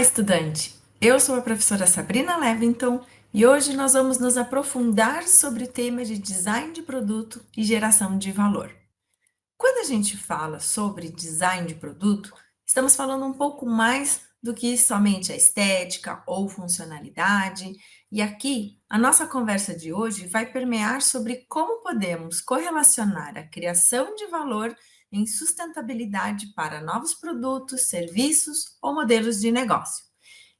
estudante! Eu sou a professora Sabrina Levington e hoje nós vamos nos aprofundar sobre o tema de design de produto e geração de valor. Quando a gente fala sobre design de produto, estamos falando um pouco mais do que somente a estética ou funcionalidade, e aqui a nossa conversa de hoje vai permear sobre como podemos correlacionar a criação de valor em sustentabilidade para novos produtos, serviços ou modelos de negócio.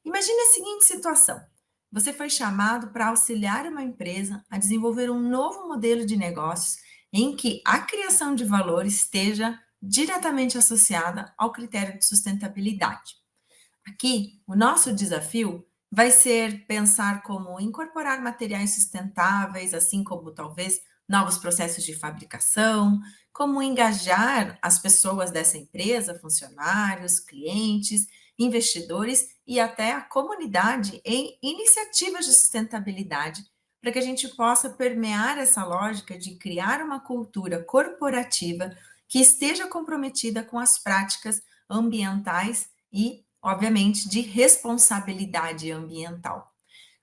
Imagine a seguinte situação: você foi chamado para auxiliar uma empresa a desenvolver um novo modelo de negócios em que a criação de valor esteja diretamente associada ao critério de sustentabilidade. Aqui, o nosso desafio vai ser pensar como incorporar materiais sustentáveis, assim como talvez novos processos de fabricação, como engajar as pessoas dessa empresa, funcionários, clientes, investidores e até a comunidade em iniciativas de sustentabilidade, para que a gente possa permear essa lógica de criar uma cultura corporativa que esteja comprometida com as práticas ambientais e, obviamente, de responsabilidade ambiental.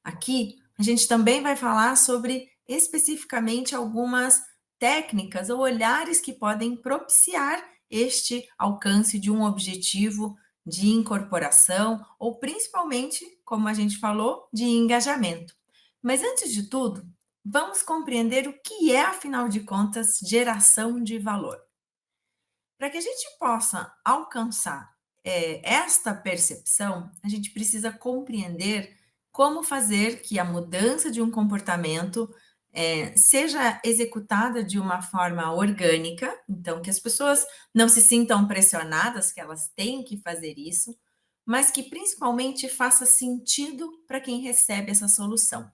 Aqui, a gente também vai falar sobre especificamente algumas técnicas ou olhares que podem propiciar este alcance de um objetivo de incorporação ou principalmente, como a gente falou, de engajamento. Mas antes de tudo, vamos compreender o que é, afinal de contas, geração de valor. Para que a gente possa alcançar esta percepção, a gente precisa compreender como fazer que a mudança de um comportamento seja executada de uma forma orgânica, então que as pessoas não se sintam pressionadas que elas têm que fazer isso, mas que principalmente faça sentido para quem recebe essa solução.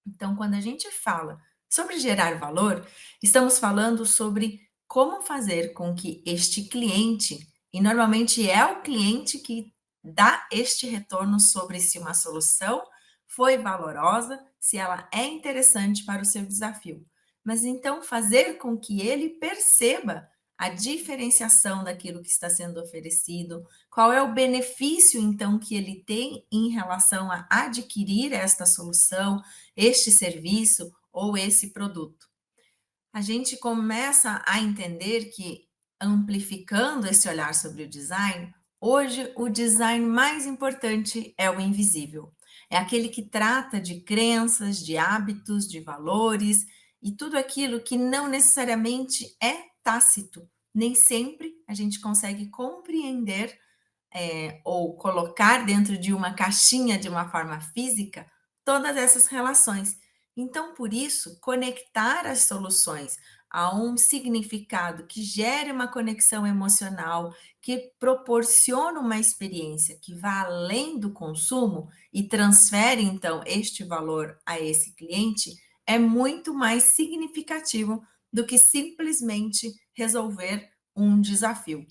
Então, quando a gente fala sobre gerar valor, estamos falando sobre como fazer com que este cliente, e normalmente é o cliente que dá este retorno sobre se uma solução foi valorosa, se ela é interessante para o seu desafio. Mas então fazer com que ele perceba a diferenciação daquilo que está sendo oferecido, qual é o benefício então que ele tem em relação a adquirir esta solução, este serviço ou esse produto. A gente começa a entender que, amplificando esse olhar sobre o design, hoje o design mais importante é o invisível. É aquele que trata de crenças, de hábitos, de valores e tudo aquilo que não necessariamente é tácito. Nem sempre a gente consegue compreender ou colocar dentro de uma caixinha de uma forma física todas essas relações. Então, por isso, conectar as soluções a um significado que gere uma conexão emocional, que proporciona uma experiência que vá além do consumo e transfere então este valor a esse cliente, é muito mais significativo do que simplesmente resolver um desafio.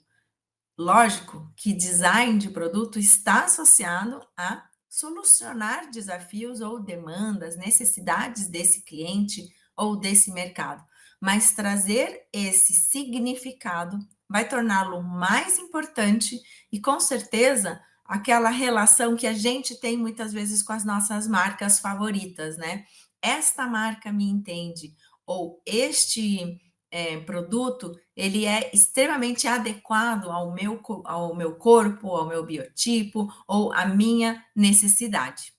Lógico que design de produto está associado a solucionar desafios ou demandas, necessidades desse cliente ou desse mercado, mas trazer esse significado vai torná-lo mais importante e, com certeza, aquela relação que a gente tem muitas vezes com as nossas marcas favoritas, né? Esta marca me entende, ou este produto, ele é extremamente adequado ao meu corpo, ao meu biotipo ou à minha necessidade.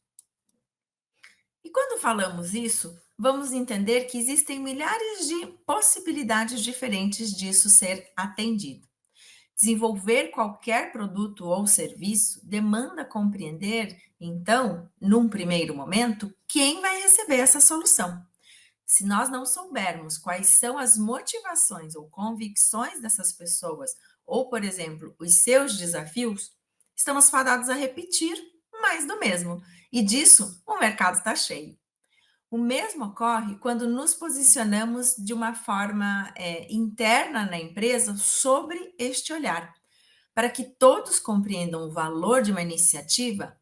E quando falamos isso, vamos entender que existem milhares de possibilidades diferentes disso ser atendido. Desenvolver qualquer produto ou serviço demanda compreender, então, num primeiro momento, quem vai receber essa solução. Se nós não soubermos quais são as motivações ou convicções dessas pessoas, ou, por exemplo, os seus desafios, estamos fadados a repetir mais do mesmo. E disso o mercado está cheio. O mesmo ocorre quando nos posicionamos de uma forma interna na empresa sobre este olhar. Para que todos compreendam o valor de uma iniciativa,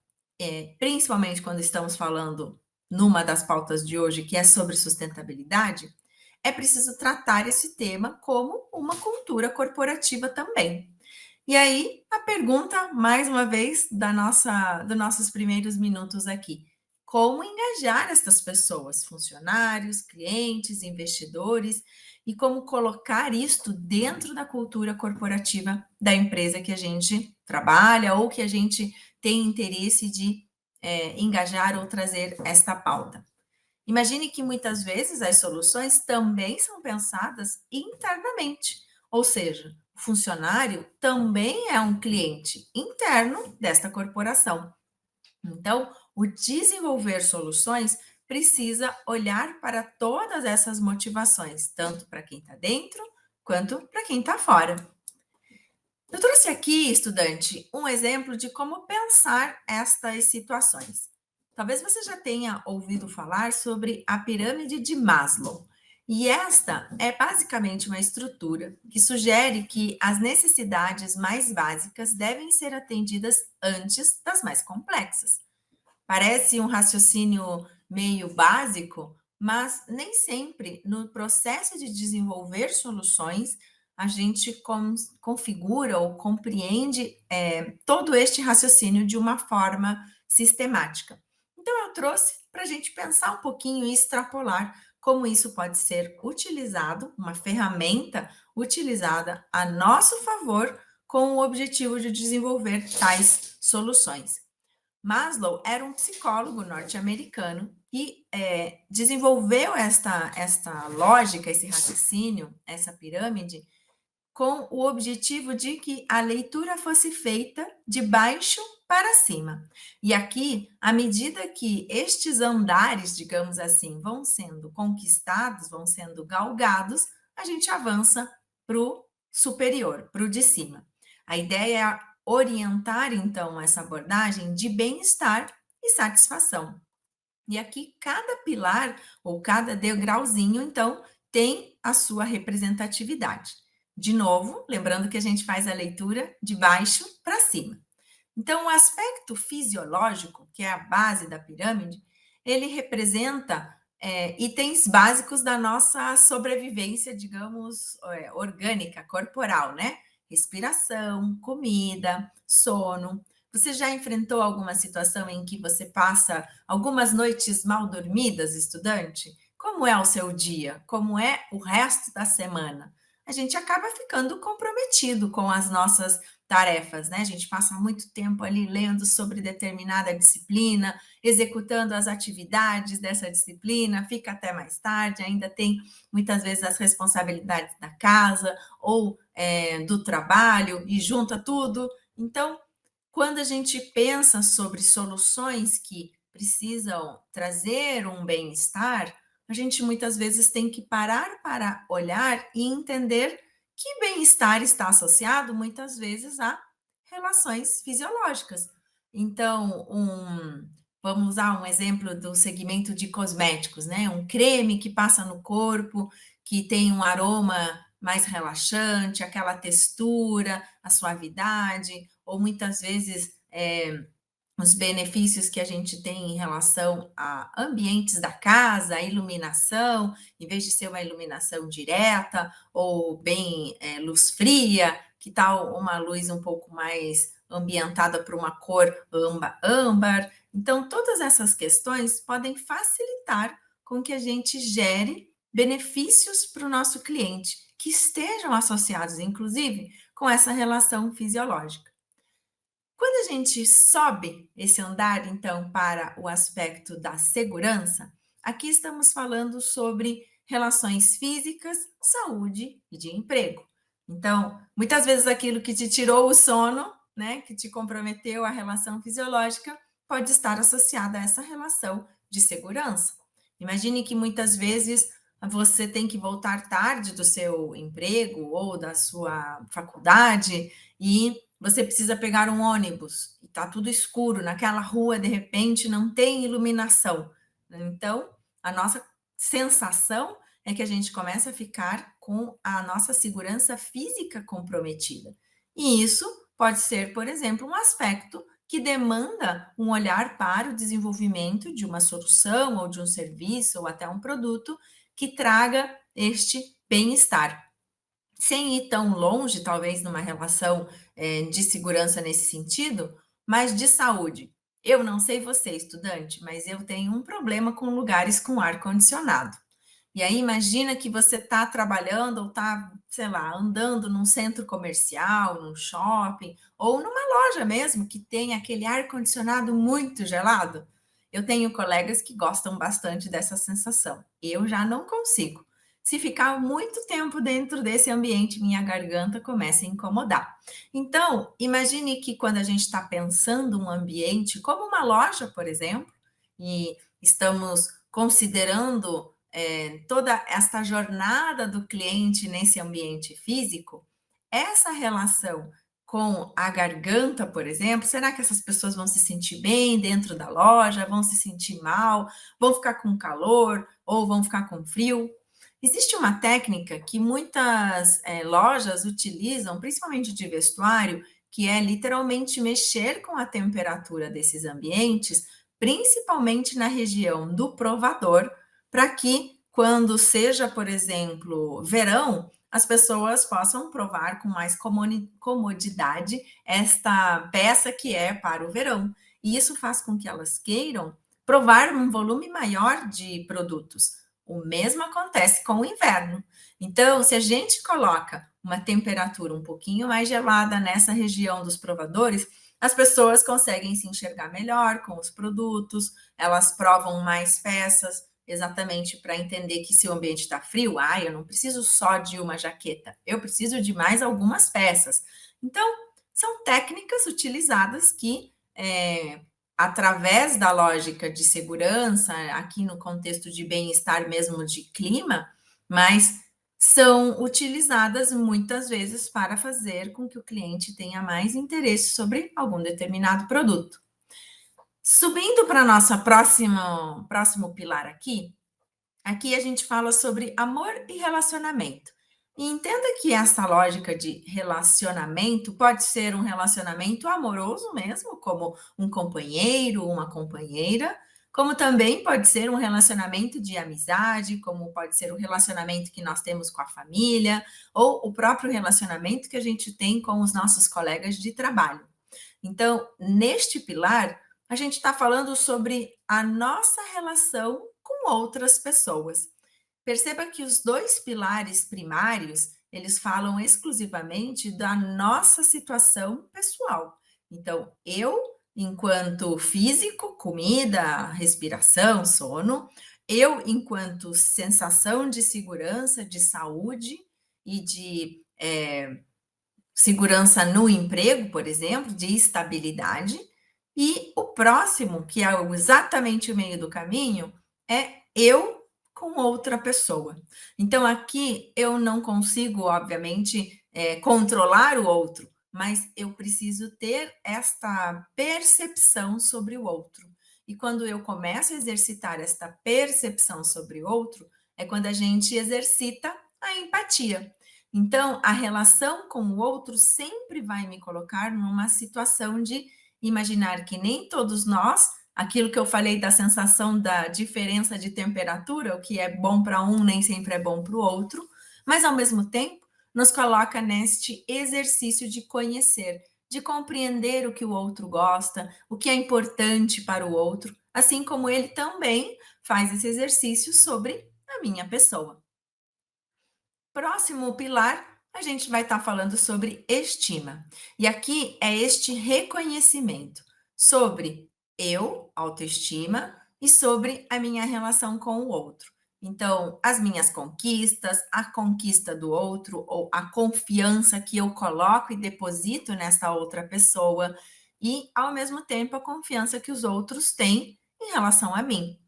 principalmente quando estamos falando numa das pautas de hoje, que é sobre sustentabilidade, é preciso tratar esse tema como uma cultura corporativa também. E aí, a pergunta, mais uma vez, dos nossos primeiros minutos aqui: como engajar estas pessoas, funcionários, clientes, investidores, e como colocar isto dentro da cultura corporativa da empresa que a gente trabalha ou que a gente tem interesse de engajar ou trazer esta pauta. Imagine que muitas vezes as soluções também são pensadas internamente, ou seja, o funcionário também é um cliente interno desta corporação. Então, o desenvolver soluções precisa olhar para todas essas motivações, tanto para quem está dentro quanto para quem está fora. Eu trouxe aqui, estudante, um exemplo de como pensar estas situações. Talvez você já tenha ouvido falar sobre a pirâmide de Maslow. E esta é basicamente uma estrutura que sugere que as necessidades mais básicas devem ser atendidas antes das mais complexas. Parece um raciocínio meio básico, mas nem sempre no processo de desenvolver soluções a gente configura ou compreende todo este raciocínio de uma forma sistemática. Então, eu trouxe para a gente pensar um pouquinho e extrapolar como isso pode ser utilizado, uma ferramenta utilizada a nosso favor com o objetivo de desenvolver tais soluções. Maslow era um psicólogo norte-americano e desenvolveu esta lógica, esse raciocínio, essa pirâmide, com o objetivo de que a leitura fosse feita de baixo para cima. E aqui, à medida que estes andares, digamos assim, vão sendo conquistados, vão sendo galgados, a gente avança para o superior, para o de cima. A ideia é orientar, então, essa abordagem de bem-estar e satisfação. E aqui, cada pilar ou cada degrauzinho, então, tem a sua representatividade. De novo, lembrando que a gente faz a leitura de baixo para cima. Então, o aspecto fisiológico, que é a base da pirâmide, ele representa itens básicos da nossa sobrevivência, digamos, orgânica, corporal, né? Respiração, comida, sono. Você já enfrentou alguma situação em que você passa algumas noites mal dormidas, estudante? Como é o seu dia? Como é o resto da semana? A gente acaba ficando comprometido com as nossas tarefas, né? A gente passa muito tempo ali lendo sobre determinada disciplina, executando as atividades dessa disciplina, fica até mais tarde, ainda tem muitas vezes as responsabilidades da casa ou do trabalho e junta tudo. Então, quando a gente pensa sobre soluções que precisam trazer um bem-estar, a gente muitas vezes tem que parar para olhar e entender que bem-estar está associado muitas vezes a relações fisiológicas. Então, vamos usar um exemplo do segmento de cosméticos, né? Um creme que passa no corpo, que tem um aroma mais relaxante, aquela textura, a suavidade, ou muitas vezes os benefícios que a gente tem em relação a ambientes da casa, a iluminação, em vez de ser uma iluminação direta ou bem luz fria, que tal uma luz um pouco mais ambientada para uma cor âmbar. Então, todas essas questões podem facilitar com que a gente gere benefícios para o nosso cliente, que estejam associados, inclusive, com essa relação fisiológica. Quando a gente sobe esse andar, então, para o aspecto da segurança, aqui estamos falando sobre relações físicas, saúde e de emprego. Então, muitas vezes aquilo que te tirou o sono, né, que te comprometeu a relação fisiológica, pode estar associada a essa relação de segurança. Imagine que muitas vezes você tem que voltar tarde do seu emprego ou da sua faculdade e você precisa pegar um ônibus e está tudo escuro, naquela rua, de repente, não tem iluminação. Então, a nossa sensação é que a gente começa a ficar com a nossa segurança física comprometida. E isso pode ser, por exemplo, um aspecto que demanda um olhar para o desenvolvimento de uma solução ou de um serviço ou até um produto que traga este bem-estar. sem ir tão longe, talvez numa relação, de segurança nesse sentido, mas de saúde. Eu não sei você, estudante, mas eu tenho um problema com lugares com ar-condicionado. E aí imagina que você está trabalhando ou está, sei lá, andando num centro comercial, num shopping ou numa loja mesmo que tem aquele ar-condicionado muito gelado. Eu tenho colegas que gostam bastante dessa sensação. Eu já não consigo. Se ficar muito tempo dentro desse ambiente, minha garganta começa a incomodar. Então, imagine que quando a gente está pensando um ambiente, como uma loja, por exemplo, e estamos considerando toda essa jornada do cliente nesse ambiente físico, essa relação com a garganta, por exemplo, será que essas pessoas vão se sentir bem dentro da loja, vão se sentir mal, vão ficar com calor ou vão ficar com frio? Existe uma técnica que muitas lojas utilizam, principalmente de vestuário, que é literalmente mexer com a temperatura desses ambientes, principalmente na região do provador, para que, quando seja, por exemplo, verão, as pessoas possam provar com mais comodidade esta peça que é para o verão. E isso faz com que elas queiram provar um volume maior de produtos. O mesmo acontece com o inverno. Então, se a gente coloca uma temperatura um pouquinho mais gelada nessa região dos provadores, as pessoas conseguem se enxergar melhor com os produtos, elas provam mais peças, exatamente para entender que se o ambiente está frio, eu não preciso só de uma jaqueta, eu preciso de mais algumas peças. Então, são técnicas utilizadas que, através da lógica de segurança, aqui no contexto de bem-estar mesmo de clima, mas são utilizadas muitas vezes para fazer com que o cliente tenha mais interesse sobre algum determinado produto. Subindo para nossa próximo pilar aqui a gente fala sobre amor e relacionamento. E entenda que essa lógica de relacionamento pode ser um relacionamento amoroso mesmo, como um companheiro, uma companheira, como também pode ser um relacionamento de amizade, como pode ser o relacionamento que nós temos com a família, ou o próprio relacionamento que a gente tem com os nossos colegas de trabalho. Então, neste pilar, a gente está falando sobre a nossa relação com outras pessoas. Perceba que os dois pilares primários, eles falam exclusivamente da nossa situação pessoal. Então, eu, enquanto físico, comida, respiração, sono, eu, enquanto sensação de segurança, de saúde e de segurança no emprego, por exemplo, de estabilidade, e o próximo, que é exatamente o meio do caminho, é eu com outra pessoa. Então, aqui eu não consigo, obviamente, controlar o outro, mas eu preciso ter esta percepção sobre o outro. E quando eu começo a exercitar esta percepção sobre o outro, é quando a gente exercita a empatia. Então, a relação com o outro sempre vai me colocar numa situação de imaginar que nem todos nós, aquilo que eu falei da sensação da diferença de temperatura, o que é bom para um nem sempre é bom para o outro, mas ao mesmo tempo nos coloca neste exercício de conhecer, de compreender o que o outro gosta, o que é importante para o outro, assim como ele também faz esse exercício sobre a minha pessoa. Próximo pilar, a gente vai estar falando sobre estima. E aqui é este reconhecimento sobre eu, autoestima, e sobre a minha relação com o outro. Então, as minhas conquistas, a conquista do outro, ou a confiança que eu coloco e deposito nessa outra pessoa, e, ao mesmo tempo, a confiança que os outros têm em relação a mim.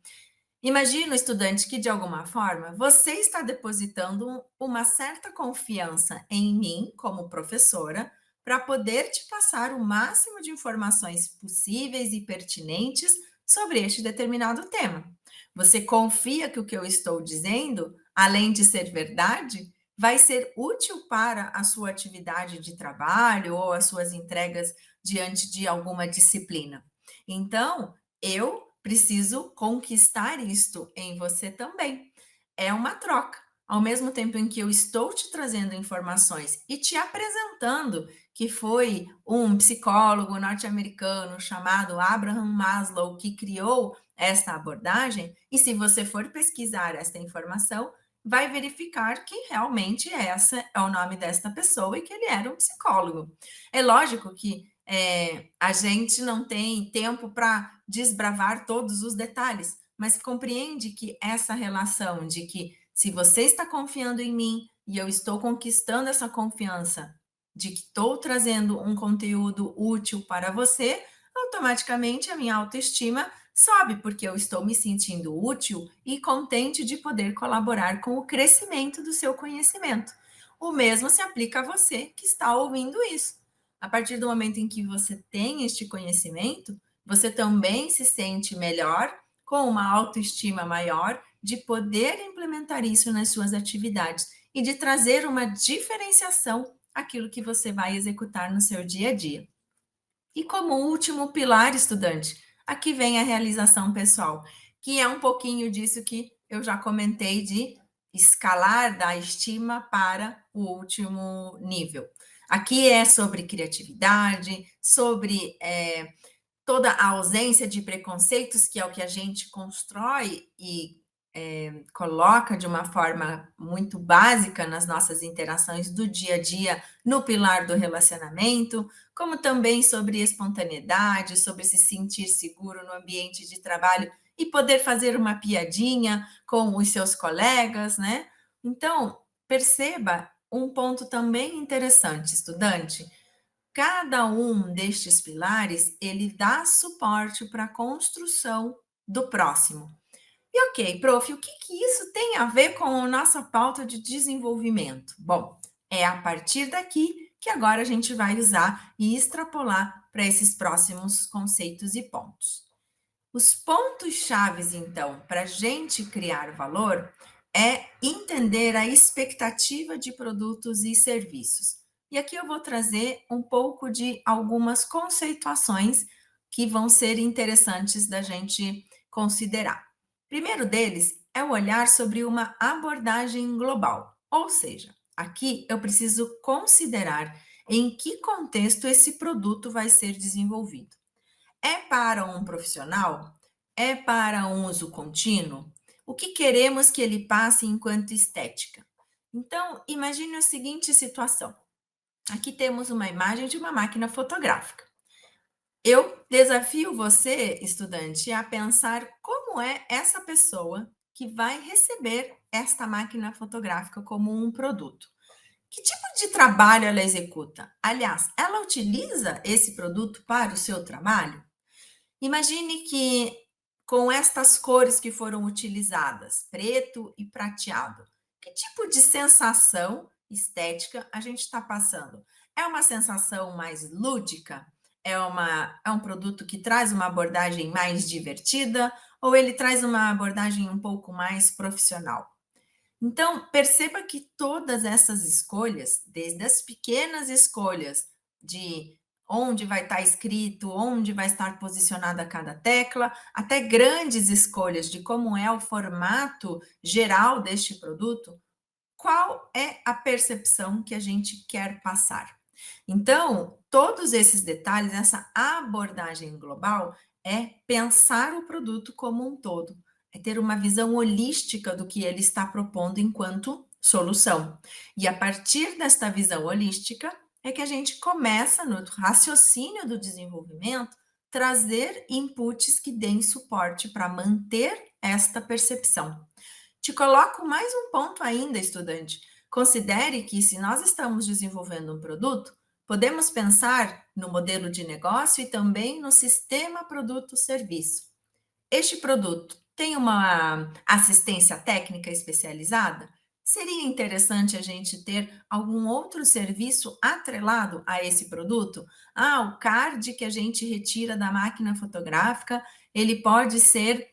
Imagina, estudante, que de alguma forma você está depositando uma certa confiança em mim como professora para poder te passar o máximo de informações possíveis e pertinentes sobre este determinado tema. Você confia que o que eu estou dizendo, além de ser verdade, vai ser útil para a sua atividade de trabalho ou as suas entregas diante de alguma disciplina. Então, eu preciso conquistar isto em você também. É uma troca. ao mesmo tempo em que eu estou te trazendo informações e te apresentando que foi um psicólogo norte-americano chamado Abraham Maslow que criou esta abordagem, e se você for pesquisar esta informação, vai verificar que realmente essa é o nome desta pessoa e que ele era um psicólogo. É lógico que a gente não tem tempo para desbravar todos os detalhes, mas compreende que essa relação de que se você está confiando em mim e eu estou conquistando essa confiança de que estou trazendo um conteúdo útil para você, automaticamente a minha autoestima sobe, porque eu estou me sentindo útil e contente de poder colaborar com o crescimento do seu conhecimento. O mesmo se aplica a você que está ouvindo isso. A partir do momento em que você tem este conhecimento, você também se sente melhor, com uma autoestima maior, de poder implementar isso nas suas atividades e de trazer uma diferenciação àquilo que você vai executar no seu dia a dia. E como último pilar, estudante, aqui vem a realização pessoal, que é um pouquinho disso que eu já comentei de escalar da estima para o último nível. Aqui é sobre criatividade, sobre toda a ausência de preconceitos, que é o que a gente constrói e coloca de uma forma muito básica nas nossas interações do dia a dia, no pilar do relacionamento, como também sobre espontaneidade, sobre se sentir seguro no ambiente de trabalho e poder fazer uma piadinha com os seus colegas, né? Então, perceba um ponto também interessante, estudante. Cada um destes pilares, ele dá suporte para a construção do próximo. E ok, prof, o que isso tem a ver com a nossa pauta de desenvolvimento? Bom, é a partir daqui que agora a gente vai usar e extrapolar para esses próximos conceitos e pontos. Os pontos chaves, então, para a gente criar valor é entender a expectativa de produtos e serviços. E aqui eu vou trazer um pouco de algumas conceituações que vão ser interessantes da gente considerar. Primeiro deles é o olhar sobre uma abordagem global, ou seja, aqui eu preciso considerar em que contexto esse produto vai ser desenvolvido. É para um profissional? É para um uso contínuo? O que queremos que ele passe enquanto estética? Então, imagine a seguinte situação. Aqui temos uma imagem de uma máquina fotográfica. Eu desafio você, estudante, a pensar como é essa pessoa que vai receber esta máquina fotográfica como um produto. Que tipo de trabalho ela executa? Aliás, ela utiliza esse produto para o seu trabalho? Imagine que com estas cores que foram utilizadas, preto e prateado, que tipo de sensação estética a gente está passando? É uma sensação mais lúdica? É um produto que traz uma abordagem mais divertida? Ou ele traz uma abordagem um pouco mais profissional? Então, perceba que todas essas escolhas, desde as pequenas escolhas de onde vai estar escrito, onde vai estar posicionada cada tecla, até grandes escolhas de como é o formato geral deste produto, qual é a percepção que a gente quer passar? Então, todos esses detalhes, essa abordagem global, é pensar o produto como um todo, é ter uma visão holística do que ele está propondo enquanto solução. E a partir desta visão holística é que a gente começa no raciocínio do desenvolvimento trazer inputs que deem suporte para manter esta percepção. Te coloco mais um ponto ainda, estudante. Considere que, se nós estamos desenvolvendo um produto, podemos pensar no modelo de negócio e também no sistema produto-serviço. Este produto tem uma assistência técnica especializada? Seria interessante a gente ter algum outro serviço atrelado a esse produto? O card que a gente retira da máquina fotográfica, ele pode ser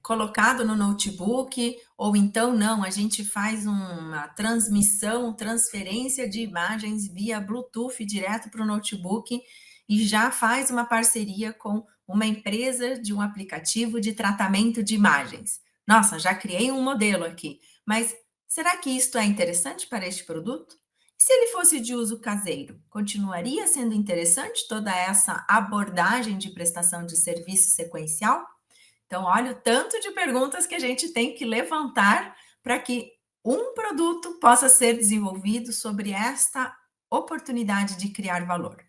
colocado no notebook, ou então não, a gente faz uma transmissão, transferência de imagens via Bluetooth direto para o notebook e já faz uma parceria com uma empresa de um aplicativo de tratamento de imagens. Nossa, já criei um modelo aqui, Mas será que isto é interessante para este produto? E se ele fosse de uso caseiro, continuaria sendo interessante toda essa abordagem de prestação de serviço sequencial? Então, olha o tanto de perguntas que a gente tem que levantar para que um produto possa ser desenvolvido sobre esta oportunidade de criar valor.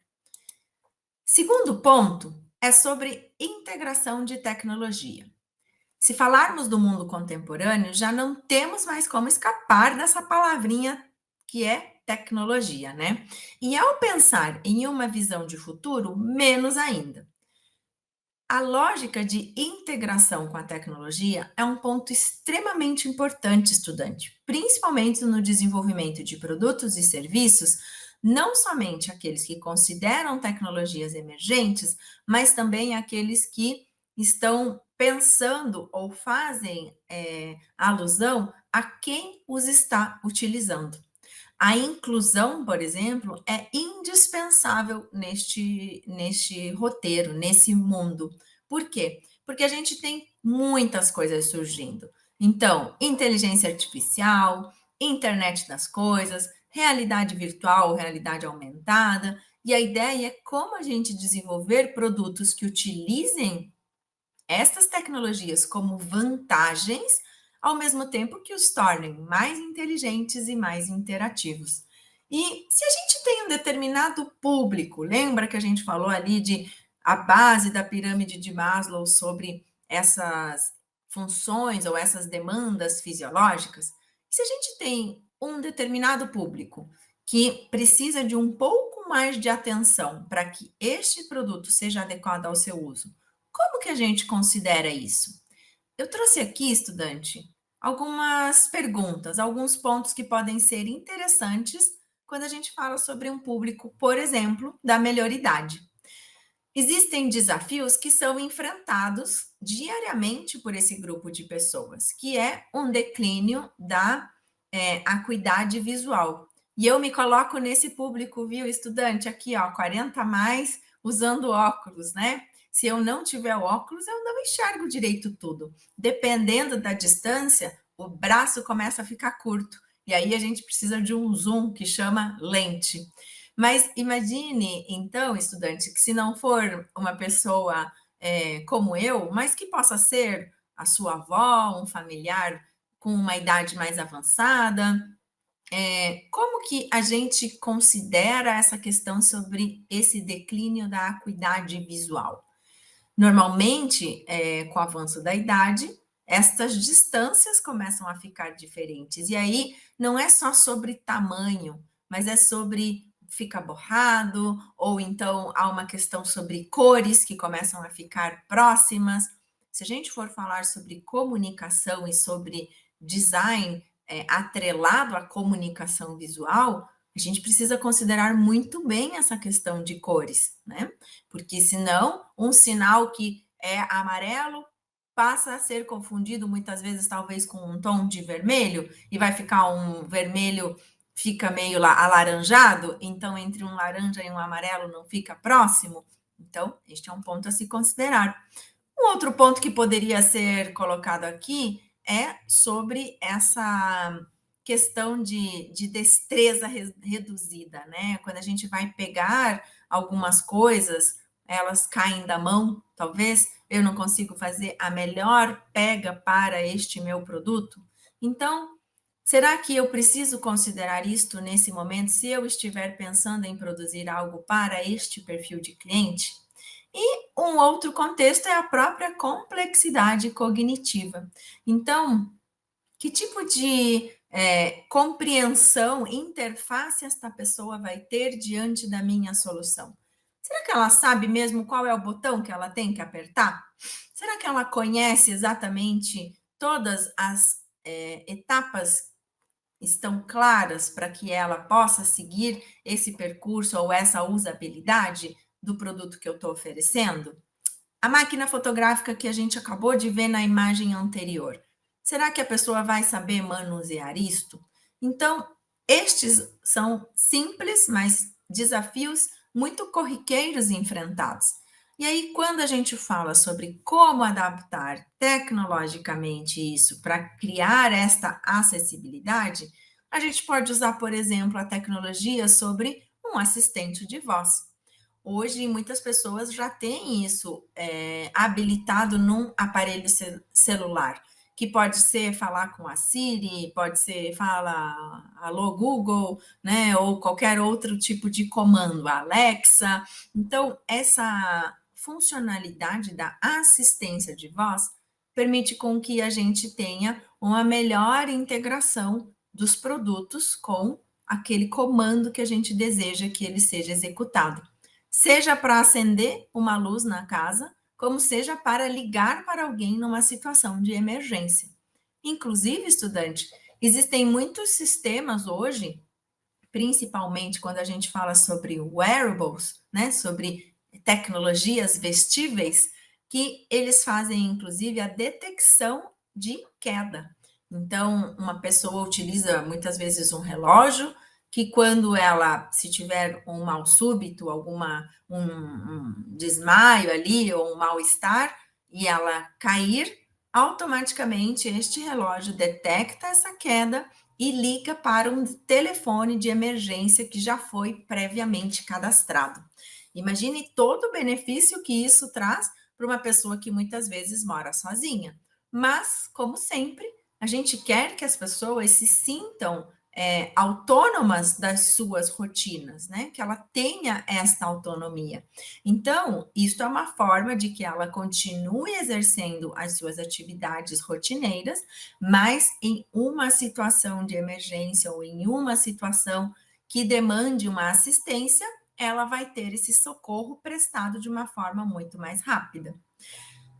Segundo ponto é sobre integração de tecnologia. Se falarmos do mundo contemporâneo, já não temos mais como escapar dessa palavrinha que é tecnologia, né? E ao pensar em uma visão de futuro, menos ainda. A lógica de integração com a tecnologia é um ponto extremamente importante, estudante, principalmente no desenvolvimento de produtos e serviços, não somente aqueles que consideram tecnologias emergentes, mas também aqueles que estão pensando ou fazem alusão a quem os está utilizando. A inclusão, por exemplo, é indispensável neste roteiro, nesse mundo. Por quê? Porque a gente tem muitas coisas surgindo. Então, inteligência artificial, internet das coisas, realidade virtual, realidade aumentada, e a ideia é como a gente desenvolver produtos que utilizem estas tecnologias como vantagens, ao mesmo tempo que os tornem mais inteligentes e mais interativos. E se a gente tem um determinado público, lembra que a gente falou ali de a base da pirâmide de Maslow sobre essas funções ou essas demandas fisiológicas? Se a gente tem um determinado público que precisa de um pouco mais de atenção para que este produto seja adequado ao seu uso, como que a gente considera isso? Eu trouxe aqui, estudante, algumas perguntas, alguns pontos que podem ser interessantes quando a gente fala sobre um público, por exemplo, da melhor idade. Existem desafios que são enfrentados diariamente por esse grupo de pessoas, que é um declínio da acuidade visual. E eu me coloco nesse público, viu, estudante, aqui, ó, 40 a mais, usando óculos, né? Se eu não tiver óculos, eu não enxergo direito tudo. Dependendo da distância, o braço começa a ficar curto. E aí a gente precisa de um zoom que chama lente. Mas imagine, então, estudante, que se não for uma pessoa como eu, mas que possa ser a sua avó, um familiar com uma idade mais avançada, como que a gente considera essa questão sobre esse declínio da acuidade visual? Normalmente, com o avanço da idade, estas distâncias começam a ficar diferentes. E aí não é só sobre tamanho, mas é sobre fica borrado, ou então há uma questão sobre cores que começam a ficar próximas. Se a gente for falar sobre comunicação e sobre design atrelado à comunicação visual, a gente precisa considerar muito bem essa questão de cores, né? Porque senão um sinal que é amarelo passa a ser confundido muitas vezes talvez com um tom de vermelho e vai ficar um vermelho fica meio lá alaranjado, então entre um laranja e um amarelo não fica próximo. Então, este é um ponto a se considerar. Um outro ponto que poderia ser colocado aqui é sobre essa questão de destreza reduzida, né? Quando a gente vai pegar algumas coisas, elas caem da mão, talvez eu não consigo fazer a melhor pega para este meu produto. Então, será que eu preciso considerar isto nesse momento, se eu estiver pensando em produzir algo para este perfil de cliente? E um outro contexto é a própria complexidade cognitiva. Então, que tipo de compreensão, interface esta pessoa vai ter diante da minha solução? Será que ela sabe mesmo qual é o botão que ela tem que apertar? Será que ela conhece exatamente todas as etapas estão claras para que ela possa seguir esse percurso ou essa usabilidade do produto que eu estou oferecendo? A máquina fotográfica que a gente acabou de ver na imagem anterior, será que a pessoa vai saber manusear isto? Então, estes são simples, mas desafios muito corriqueiros e enfrentados. E aí, quando a gente fala sobre como adaptar tecnologicamente isso para criar esta acessibilidade, a gente pode usar, por exemplo, a tecnologia sobre um assistente de voz. Hoje, muitas pessoas já têm isso habilitado num aparelho celular, que pode ser falar com a Siri, pode ser fala alô Google, né? Ou qualquer outro tipo de comando, a Alexa. Então, essa funcionalidade da assistência de voz permite com que a gente tenha uma melhor integração dos produtos com aquele comando que a gente deseja que ele seja executado, seja para acender uma luz na casa, como seja para ligar para alguém numa situação de emergência. Inclusive, estudante, existem muitos sistemas hoje, principalmente quando a gente fala sobre wearables, né, sobre tecnologias vestíveis, que eles fazem, inclusive, a detecção de queda. Então, uma pessoa utiliza muitas vezes um relógio que quando ela, se tiver um mal súbito, um desmaio ali ou um mal-estar, e ela cair, automaticamente este relógio detecta essa queda e liga para um telefone de emergência que já foi previamente cadastrado. Imagine todo o benefício que isso traz para uma pessoa que muitas vezes mora sozinha. Mas, como sempre, a gente quer que as pessoas se sintam autônomas das suas rotinas, né? Que ela tenha esta autonomia. Então, isso é uma forma de que ela continue exercendo as suas atividades rotineiras, mas em uma situação de emergência ou em uma situação que demande uma assistência, ela vai ter esse socorro prestado de uma forma muito mais rápida.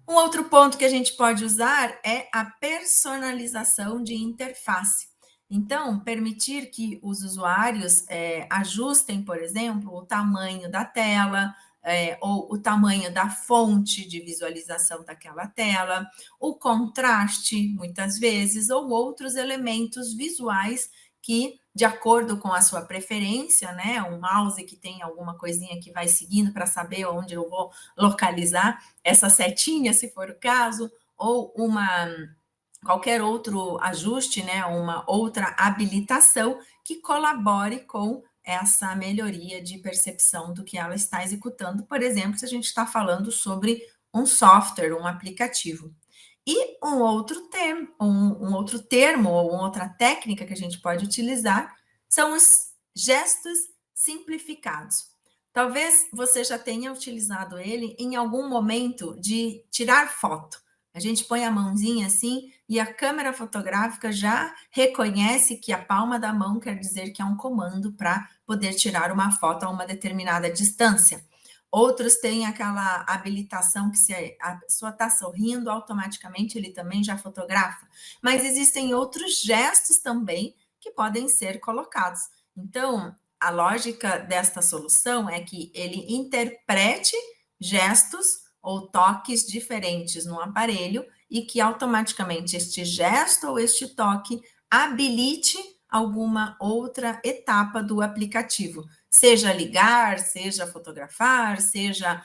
Um outro ponto que a gente pode usar é a personalização de interface. Então, permitir que os usuários ajustem, por exemplo, o tamanho da tela, ou o tamanho da fonte de visualização daquela tela, o contraste, muitas vezes, ou outros elementos visuais que, de acordo com a sua preferência, né, um mouse que tem alguma coisinha que vai seguindo para saber onde eu vou localizar essa setinha, se for o caso, ou qualquer outro ajuste, né, uma outra habilitação que colabore com essa melhoria de percepção do que ela está executando, por exemplo, se a gente está falando sobre um software, um aplicativo. E um outro termo ou uma outra técnica que a gente pode utilizar são os gestos simplificados. Talvez você já tenha utilizado ele em algum momento de tirar foto. A gente põe a mãozinha assim e a câmera fotográfica já reconhece que a palma da mão quer dizer que é um comando para poder tirar uma foto a uma determinada distância. Outros têm aquela habilitação que se a pessoa está sorrindo, automaticamente ele também já fotografa. Mas existem outros gestos também que podem ser colocados. Então, a lógica desta solução é que ele interprete gestos ou toques diferentes no aparelho e que automaticamente este gesto ou este toque habilite alguma outra etapa do aplicativo, seja ligar, seja fotografar, seja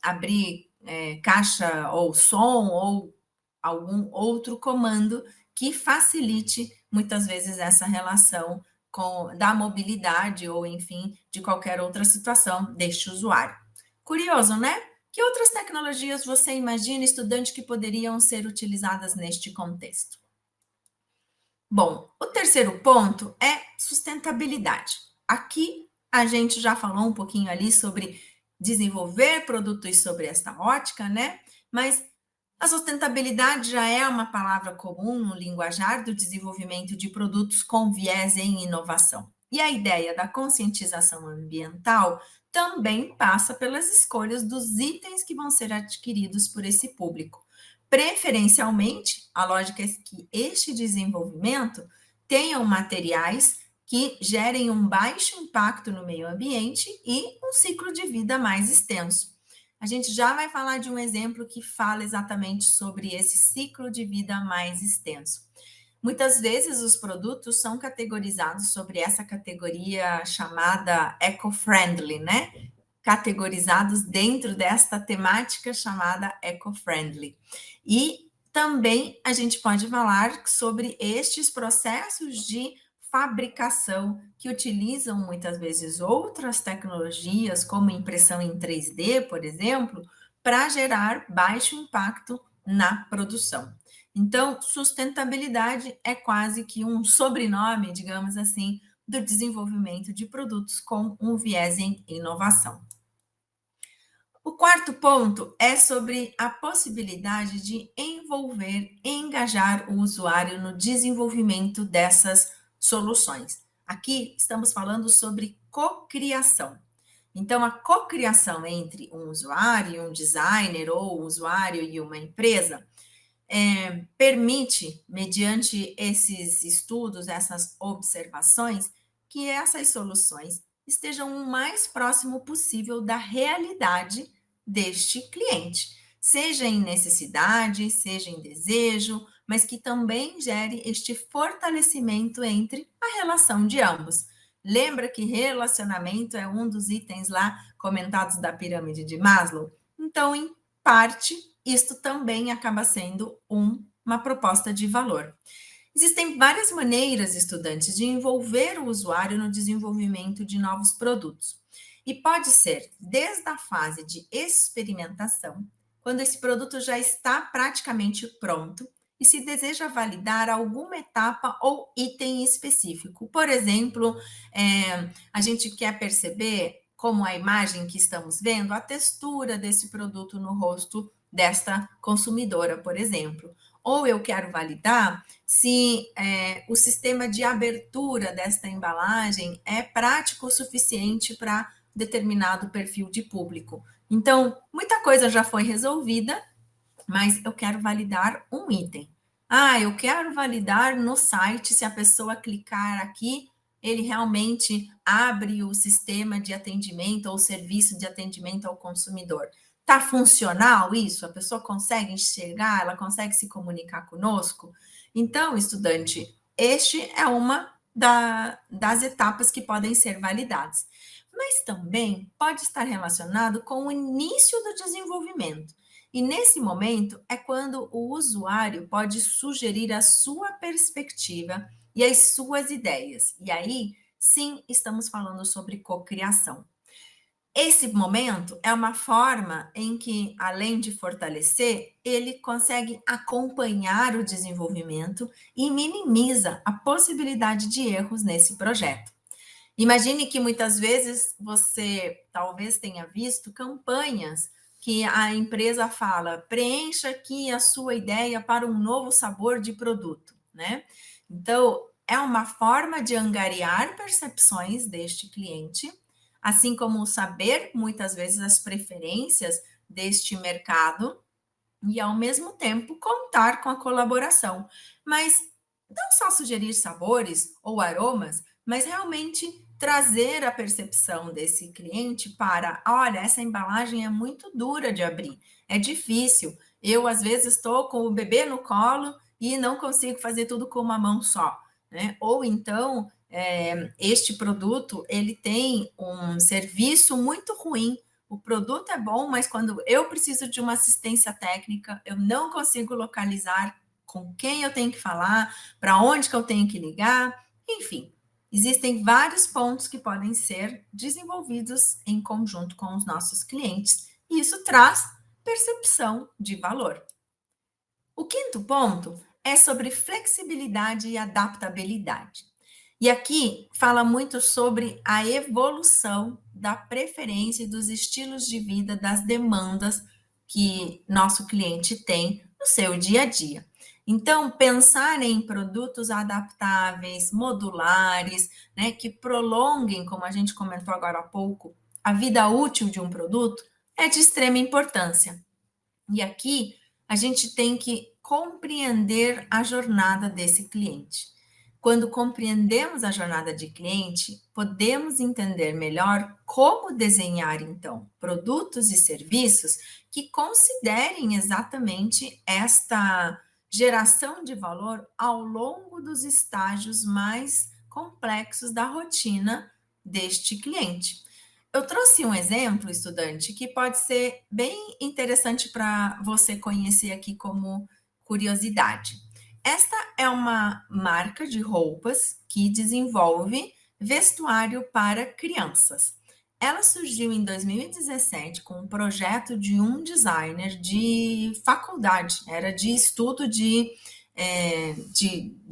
abrir caixa ou som ou algum outro comando que facilite muitas vezes essa relação da mobilidade ou, enfim, de qualquer outra situação deste usuário. Curioso, né? Que outras tecnologias você imagina, estudante, que poderiam ser utilizadas neste contexto? Bom, o terceiro ponto é sustentabilidade. Aqui a gente já falou um pouquinho ali sobre desenvolver produtos sobre esta ótica, né? Mas a sustentabilidade já é uma palavra comum no linguajar do desenvolvimento de produtos com viés em inovação. E a ideia da conscientização ambiental também passa pelas escolhas dos itens que vão ser adquiridos por esse público. Preferencialmente, a lógica é que este desenvolvimento tenham materiais que gerem um baixo impacto no meio ambiente e um ciclo de vida mais extenso. A gente já vai falar de um exemplo que fala exatamente sobre esse ciclo de vida mais extenso. Muitas vezes os produtos são categorizados sobre essa categoria chamada eco-friendly, né? categorizados dentro desta temática chamada eco-friendly. E também a gente pode falar sobre estes processos de fabricação que utilizam muitas vezes outras tecnologias, como impressão em 3D, por exemplo, para gerar baixo impacto na produção. Então, sustentabilidade é quase que um sobrenome, digamos assim, do desenvolvimento de produtos com um viés em inovação. O quarto ponto é sobre a possibilidade de envolver, engajar o usuário no desenvolvimento dessas soluções. Aqui estamos falando sobre cocriação. Então, a cocriação entre um usuário e um designer, ou um usuário e uma empresa, permite, mediante esses estudos, essas observações, que essas soluções estejam o mais próximo possível da realidade deste cliente, seja em necessidade, seja em desejo, mas que também gere este fortalecimento entre a relação de ambos. Lembra que relacionamento é um dos itens lá comentados da pirâmide de Maslow? Então, em parte, isto também acaba sendo uma proposta de valor. Existem várias maneiras, estudantes, de envolver o usuário no desenvolvimento de novos produtos. E pode ser desde a fase de experimentação, quando esse produto já está praticamente pronto e se deseja validar alguma etapa ou item específico. Por exemplo, a gente quer perceber, como a imagem que estamos vendo, a textura desse produto no rosto desta consumidora, por exemplo. Ou eu quero validar se o sistema de abertura desta embalagem é prático o suficiente para determinado perfil de público. Então, muita coisa já foi resolvida, mas eu quero validar um item. Ah, eu quero validar no site, se a pessoa clicar aqui, ele realmente abre o sistema de atendimento ou serviço de atendimento ao consumidor. Está funcional isso? A pessoa consegue enxergar, ela consegue se comunicar conosco? Então, estudante, este é uma das etapas que podem ser validadas. Mas também pode estar relacionado com o início do desenvolvimento. E nesse momento é quando o usuário pode sugerir a sua perspectiva e as suas ideias. E aí, sim, estamos falando sobre cocriação. Esse momento é uma forma em que, além de fortalecer, ele consegue acompanhar o desenvolvimento e minimiza a possibilidade de erros nesse projeto. Imagine que muitas vezes você talvez tenha visto campanhas que a empresa fala: preencha aqui a sua ideia para um novo sabor de produto, né? Então, é uma forma de angariar percepções deste cliente, assim como saber muitas vezes as preferências deste mercado e, ao mesmo tempo, contar com a colaboração. Mas não só sugerir sabores ou aromas, mas realmente trazer a percepção desse cliente para, olha, essa embalagem é muito dura de abrir, é difícil. Eu, às vezes, estou com o bebê no colo e não consigo fazer tudo com uma mão só, né? Ou então, este produto, ele tem um serviço muito ruim. O produto é bom, mas quando eu preciso de uma assistência técnica, eu não consigo localizar com quem eu tenho que falar, para onde que eu tenho que ligar, enfim. Existem vários pontos que podem ser desenvolvidos em conjunto com os nossos clientes, e isso traz percepção de valor. O quinto ponto é sobre flexibilidade e adaptabilidade. E aqui fala muito sobre a evolução da preferência e dos estilos de vida, das demandas que nosso cliente tem no seu dia a dia. Então, pensar em produtos adaptáveis, modulares, né, que prolonguem, como a gente comentou agora há pouco, a vida útil de um produto, é de extrema importância. E aqui a gente tem que compreender a jornada desse cliente. Quando compreendemos a jornada de cliente, podemos entender melhor como desenhar, então, produtos e serviços que considerem exatamente esta geração de valor ao longo dos estágios mais complexos da rotina deste cliente. Eu trouxe um exemplo, estudante, que pode ser bem interessante para você conhecer aqui como curiosidade. Esta é uma marca de roupas que desenvolve vestuário para crianças. Ela surgiu em 2017 com um projeto de um designer de faculdade, era de estudo de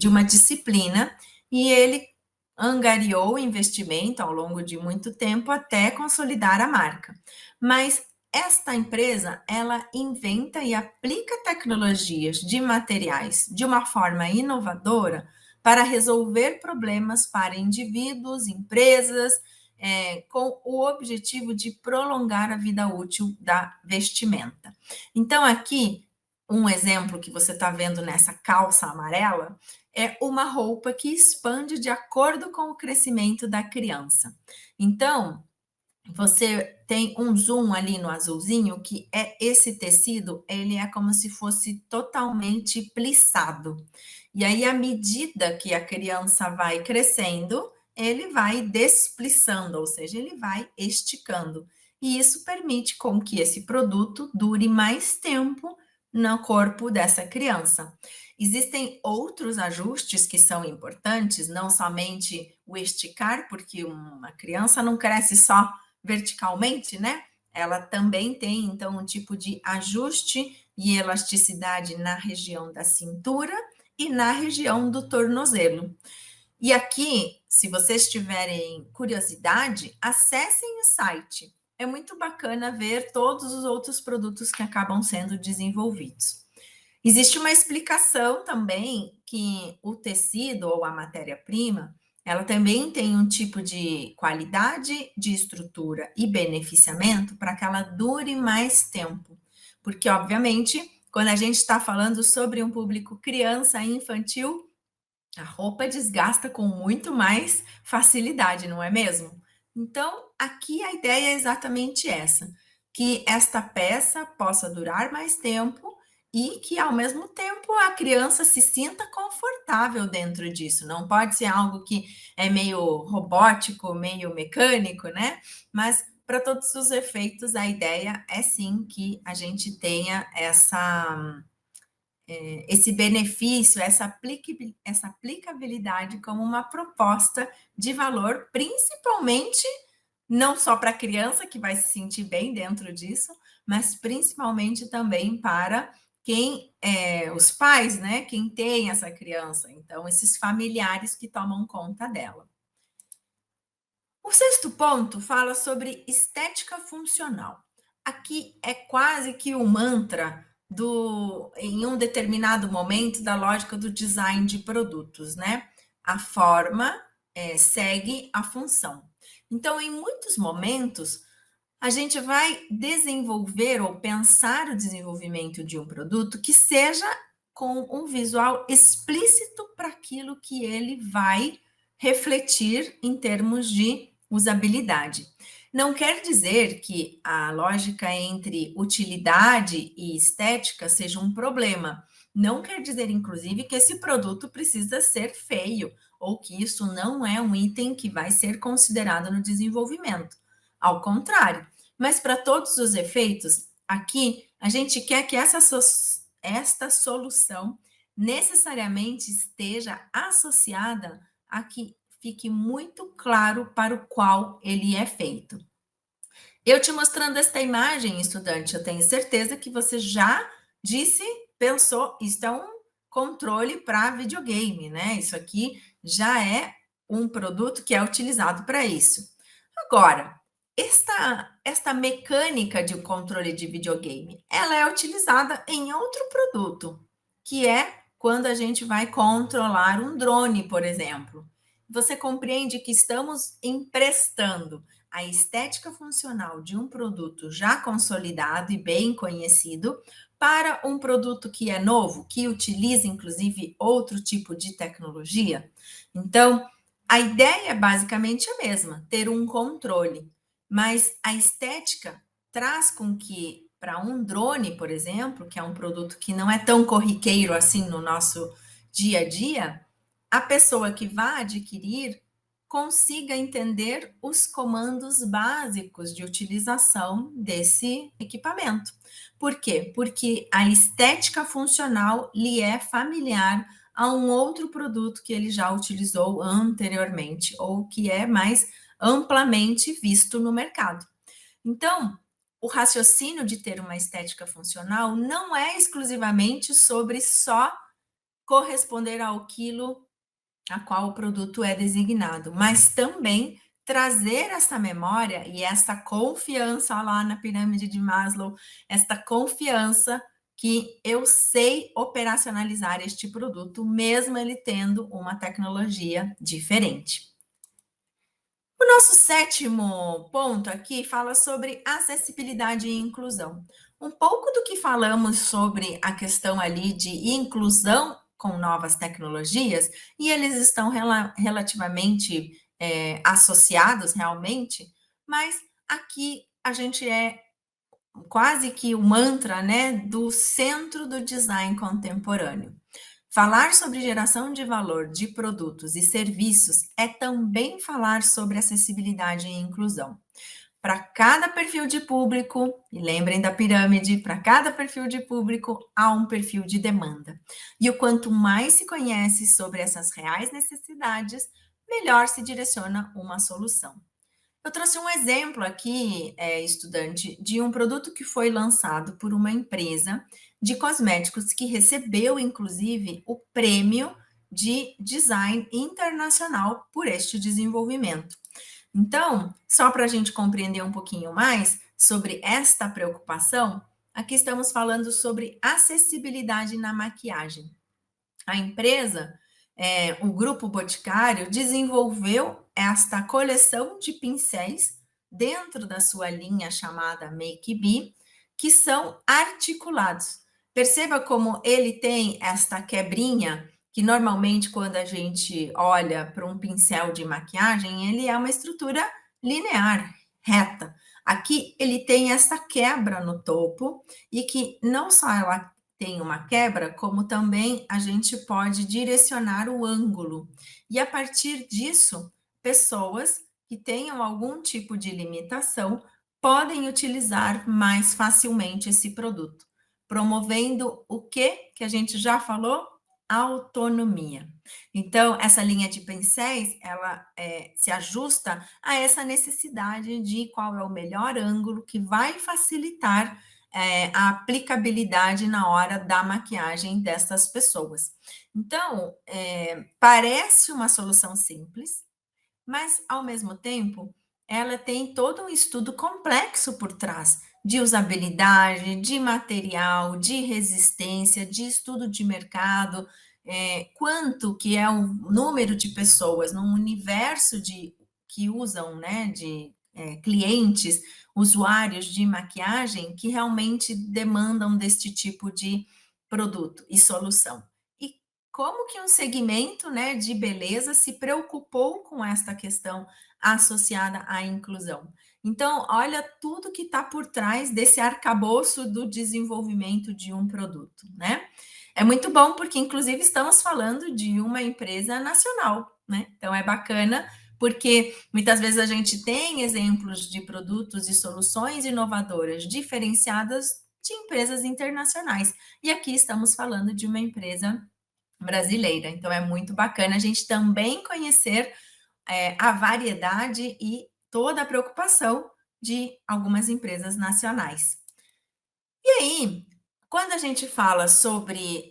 uma disciplina, e ele angariou investimento ao longo de muito tempo até consolidar a marca. Mas esta empresa, ela inventa e aplica tecnologias de materiais de uma forma inovadora para resolver problemas para indivíduos, empresas, com o objetivo de prolongar a vida útil da vestimenta. Então, aqui, um exemplo que você está vendo nessa calça amarela é uma roupa que expande de acordo com o crescimento da criança. Então, você tem um zoom ali no azulzinho, que é esse tecido, ele é como se fosse totalmente plissado. E aí, à medida que a criança vai crescendo, ele vai desplissando, ou seja, ele vai esticando. E isso permite com que esse produto dure mais tempo no corpo dessa criança. Existem outros ajustes que são importantes, não somente o esticar, porque uma criança não cresce só verticalmente, né? Ela também tem, então, um tipo de ajuste e elasticidade na região da cintura e na região do tornozelo. E aqui, se vocês tiverem curiosidade, acessem o site. É muito bacana ver todos os outros produtos que acabam sendo desenvolvidos. Existe uma explicação também que o tecido ou a matéria-prima, ela também tem um tipo de qualidade, de estrutura e beneficiamento para que ela dure mais tempo. Porque, obviamente, quando a gente está falando sobre um público criança e infantil, a roupa desgasta com muito mais facilidade, não é mesmo? Então, aqui a ideia é exatamente essa, que esta peça possa durar mais tempo e que, ao mesmo tempo, a criança se sinta confortável dentro disso. Não pode ser algo que é meio robótico, meio mecânico, né? Mas, para todos os efeitos, a ideia é sim que a gente tenha esse benefício, essa aplicabilidade como uma proposta de valor, principalmente não só para a criança, que vai se sentir bem dentro disso, mas principalmente também para quem os pais, né? Quem tem essa criança, então, esses familiares que tomam conta dela. O sexto ponto fala sobre estética funcional. Aqui é quase que o mantra em um determinado momento da lógica do design de produtos, né? A forma segue a função. Então, em muitos momentos, a gente vai desenvolver ou pensar o desenvolvimento de um produto que seja com um visual explícito para aquilo que ele vai refletir em termos de usabilidade. Não quer dizer que a lógica entre utilidade e estética seja um problema. Não quer dizer, inclusive, que esse produto precisa ser feio ou que isso não é um item que vai ser considerado no desenvolvimento. Ao contrário, mas para todos os efeitos, aqui a gente quer que esta solução necessariamente esteja associada a que fique muito claro para o qual ele é feito. Eu te mostrando esta imagem, estudante, eu tenho certeza que você já pensou, isso é um controle para videogame, né? Isso aqui já é um produto que é utilizado para isso. Agora, esta mecânica de controle de videogame, ela é utilizada em outro produto, que é quando a gente vai controlar um drone, por exemplo. Você compreende que estamos emprestando a estética funcional de um produto já consolidado e bem conhecido para um produto que é novo, que utiliza inclusive outro tipo de tecnologia. Então, a ideia é basicamente a mesma, ter um controle, mas a estética traz com que, para um drone, por exemplo, que é um produto que não é tão corriqueiro assim no nosso dia a dia, a pessoa que vai adquirir consiga entender os comandos básicos de utilização desse equipamento. Por quê? Porque a estética funcional lhe é familiar a um outro produto que ele já utilizou anteriormente ou que é mais amplamente visto no mercado. Então, o raciocínio de ter uma estética funcional não é exclusivamente sobre só corresponder ao quilo a qual o produto é designado, mas também trazer essa memória e essa confiança lá na pirâmide de Maslow, esta confiança que eu sei operacionalizar este produto, mesmo ele tendo uma tecnologia diferente. O nosso sétimo ponto aqui fala sobre acessibilidade e inclusão. Um pouco do que falamos sobre a questão ali de inclusão com novas tecnologias, e eles estão relativamente associados realmente, mas aqui a gente é quase que o mantra, né, do centro do design contemporâneo. Falar sobre geração de valor de produtos e serviços é também falar sobre acessibilidade e inclusão. Para cada perfil de público, e lembrem da pirâmide, para cada perfil de público há um perfil de demanda. E o quanto mais se conhece sobre essas reais necessidades, melhor se direciona uma solução. Eu trouxe um exemplo aqui, estudante, de um produto que foi lançado por uma empresa de cosméticos que recebeu, inclusive, o prêmio de design internacional por este desenvolvimento. Então, só para a gente compreender um pouquinho mais sobre esta preocupação, aqui estamos falando sobre acessibilidade na maquiagem. A empresa, o Grupo Boticário, desenvolveu esta coleção de pincéis dentro da sua linha chamada Make Be, que são articulados. Perceba como ele tem esta quebrinha, que normalmente quando a gente olha para um pincel de maquiagem, ele é uma estrutura linear, reta. Aqui ele tem essa quebra no topo e que não só ela tem uma quebra, como também a gente pode direcionar o ângulo. E a partir disso, pessoas que tenham algum tipo de limitação podem utilizar mais facilmente esse produto, promovendo o que a gente já falou? Autonomia. Então, essa linha de pincéis, ela se ajusta a essa necessidade de qual é o melhor ângulo que vai facilitar a aplicabilidade na hora da maquiagem dessas pessoas. Então, parece uma solução simples, mas ao mesmo tempo, ela tem todo um estudo complexo por trás de usabilidade, de material, de resistência, de estudo de mercado, quanto que é o número de pessoas num universo de que usam, né, de clientes, usuários de maquiagem que realmente demandam deste tipo de produto e solução. E como que um segmento, né, de beleza se preocupou com esta questão associada à inclusão. Então, olha tudo que está por trás desse arcabouço do desenvolvimento de um produto, né? É muito bom porque, inclusive, estamos falando de uma empresa nacional, né? Então, é bacana porque muitas vezes a gente tem exemplos de produtos e soluções inovadoras diferenciadas de empresas internacionais. E aqui estamos falando de uma empresa brasileira. Então, é muito bacana a gente também conhecer a variedade e toda a preocupação de algumas empresas nacionais. E aí, quando a gente fala sobre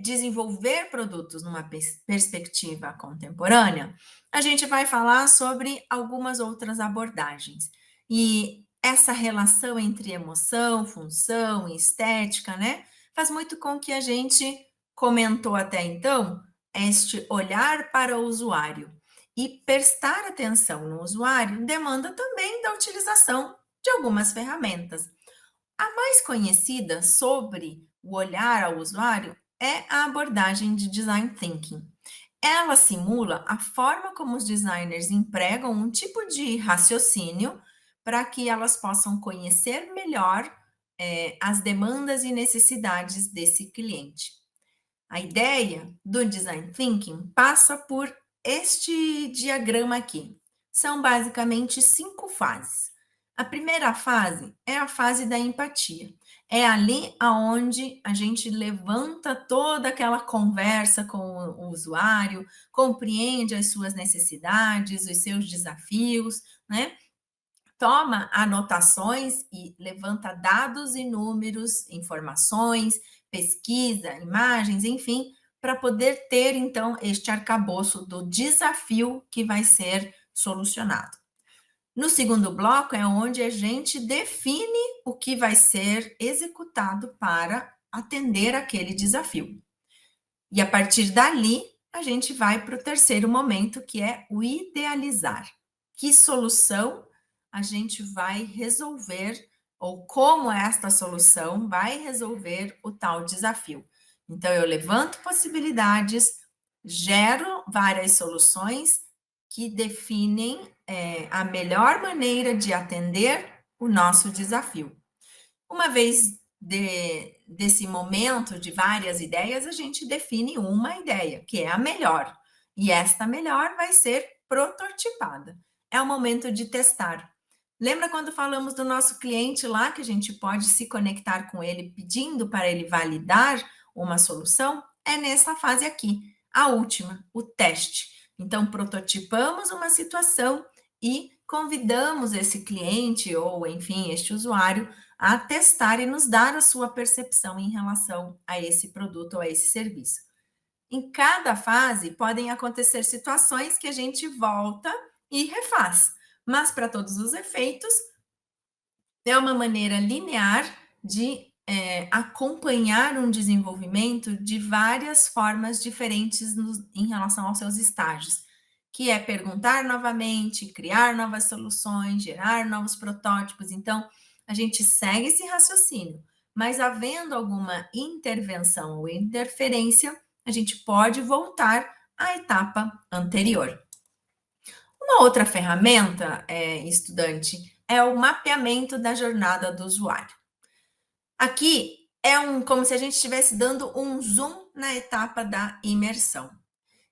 desenvolver produtos numa perspectiva contemporânea, a gente vai falar sobre algumas outras abordagens. E essa relação entre emoção, função e estética, né, faz muito com que a gente comentou até então este olhar para o usuário. E prestar atenção no usuário demanda também da utilização de algumas ferramentas. A mais conhecida sobre o olhar ao usuário é a abordagem de design thinking. Ela simula a forma como os designers empregam um tipo de raciocínio para que elas possam conhecer melhor as demandas e necessidades desse cliente. A ideia do design thinking passa por este diagrama aqui. São basicamente 5 fases. A primeira fase é a fase da empatia. É ali aonde a gente levanta toda aquela conversa com o usuário, compreende as suas necessidades, os seus desafios, né? Toma anotações e levanta dados e números, informações, pesquisa, imagens, enfim, para poder ter então este arcabouço do desafio que vai ser solucionado. No segundo bloco é onde a gente define o que vai ser executado para atender aquele desafio. E a partir dali, a gente vai para o terceiro momento, que é o idealizar. Que solução a gente vai resolver, ou como esta solução vai resolver o tal desafio. Então, eu levanto possibilidades, gero várias soluções que definem a melhor maneira de atender o nosso desafio. Uma vez desse momento de várias ideias, a gente define uma ideia, que é a melhor. E esta melhor vai ser prototipada. É o momento de testar. Lembra quando falamos do nosso cliente lá, que a gente pode se conectar com ele pedindo para ele validar uma solução? É nessa fase aqui, a última, o teste. Então, prototipamos uma situação e convidamos esse cliente ou, enfim, este usuário a testar e nos dar a sua percepção em relação a esse produto ou a esse serviço. Em cada fase podem acontecer situações que a gente volta e refaz, mas para todos os efeitos é uma maneira linear de acompanhar um desenvolvimento de várias formas diferentes em relação aos seus estágios, que é perguntar novamente, criar novas soluções, gerar novos protótipos. Então, a gente segue esse raciocínio, mas havendo alguma intervenção ou interferência, a gente pode voltar à etapa anterior. Uma outra ferramenta, estudante, é o mapeamento da jornada do usuário. Aqui é como se a gente estivesse dando um zoom na etapa da imersão.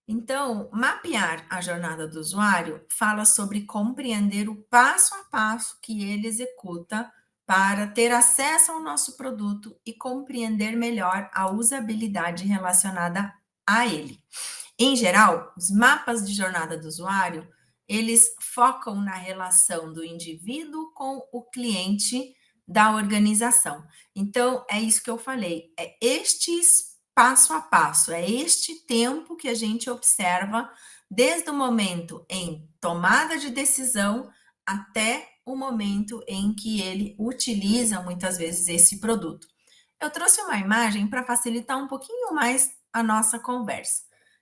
Então, mapear a jornada do usuário fala sobre compreender o passo a passo que ele executa para ter acesso ao nosso produto e compreender melhor a usabilidade relacionada a ele. Em geral, os mapas de jornada do usuário, eles focam na relação do indivíduo com o cliente da organização. Então, é isso que eu falei, é estes passo a passo, é este tempo que a gente observa desde o momento em tomada de decisão até o momento em que ele utiliza muitas vezes esse produto. Eu trouxe uma imagem para facilitar um pouquinho mais a nossa conversa.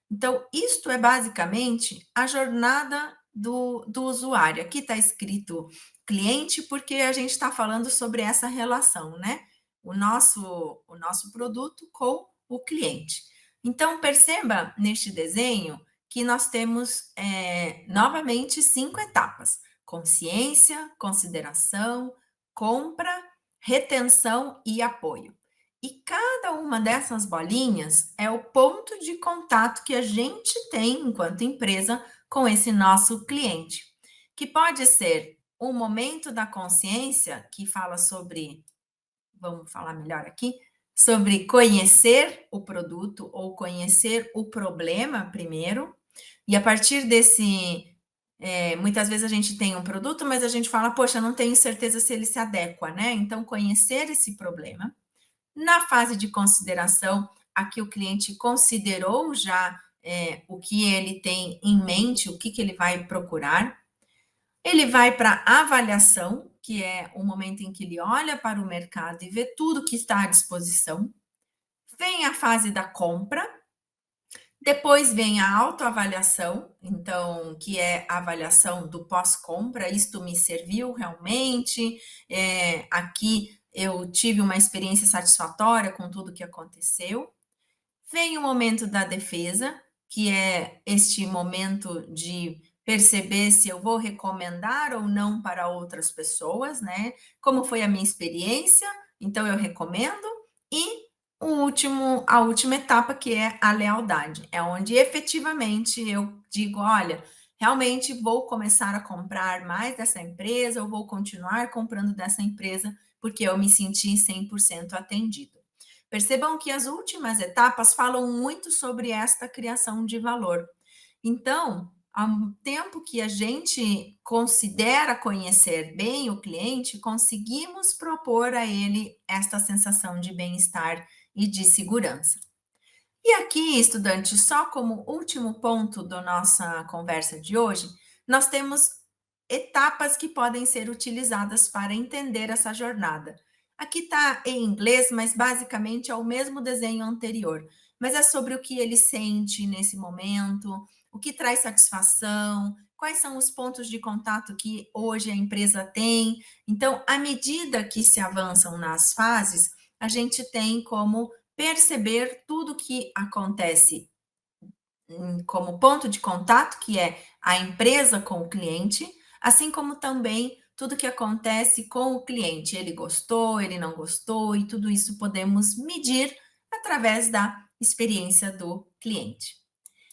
Então, isto é basicamente a jornada do usuário. Aqui está escrito cliente, porque a gente está falando sobre essa relação, né? O nosso produto com o cliente. Então, perceba neste desenho que nós temos novamente 5 etapas: consciência, consideração, compra, retenção e apoio. E cada uma dessas bolinhas é o ponto de contato que a gente tem, enquanto empresa, com esse nosso cliente, que pode ser um momento da consciência, que fala sobre, vamos falar melhor aqui, sobre conhecer o produto ou conhecer o problema primeiro, e a partir desse. Muitas vezes a gente tem um produto, mas a gente fala, poxa, não tenho certeza se ele se adequa, né? Então, conhecer esse problema. Na fase de consideração, aqui o cliente considerou já o que ele tem em mente, o que ele vai procurar. Ele vai para a avaliação, que é o momento em que ele olha para o mercado e vê tudo que está à disposição. Vem a fase da compra, depois vem a autoavaliação, então, que é a avaliação do pós-compra, isto me serviu realmente, aqui eu tive uma experiência satisfatória com tudo que aconteceu. Vem o momento da defesa, que é este momento de perceber se eu vou recomendar ou não para outras pessoas, né? Como foi a minha experiência, então eu recomendo. E a última etapa, que é a lealdade. É onde efetivamente eu digo: olha, realmente vou começar a comprar mais dessa empresa, ou vou continuar comprando dessa empresa, porque eu me senti 100% atendido. Percebam que as últimas etapas falam muito sobre esta criação de valor. Então, ao tempo que a gente considera conhecer bem o cliente, conseguimos propor a ele esta sensação de bem-estar e de segurança. E aqui, estudante, só como último ponto da nossa conversa de hoje, nós temos etapas que podem ser utilizadas para entender essa jornada. Aqui está em inglês, mas basicamente é o mesmo desenho anterior, mas é sobre o que ele sente nesse momento, o que traz satisfação, quais são os pontos de contato que hoje a empresa tem. Então, à medida que se avançam nas fases, a gente tem como perceber tudo que acontece como ponto de contato, que é a empresa com o cliente, assim como também tudo que acontece com o cliente. Ele gostou, ele não gostou, e tudo isso podemos medir através da experiência do cliente.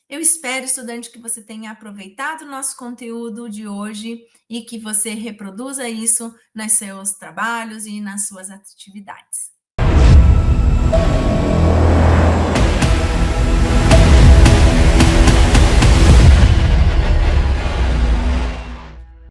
Eu espero, estudante, que você tenha aproveitado o nosso conteúdo de hoje e que você reproduza isso nos seus trabalhos e nas suas atividades.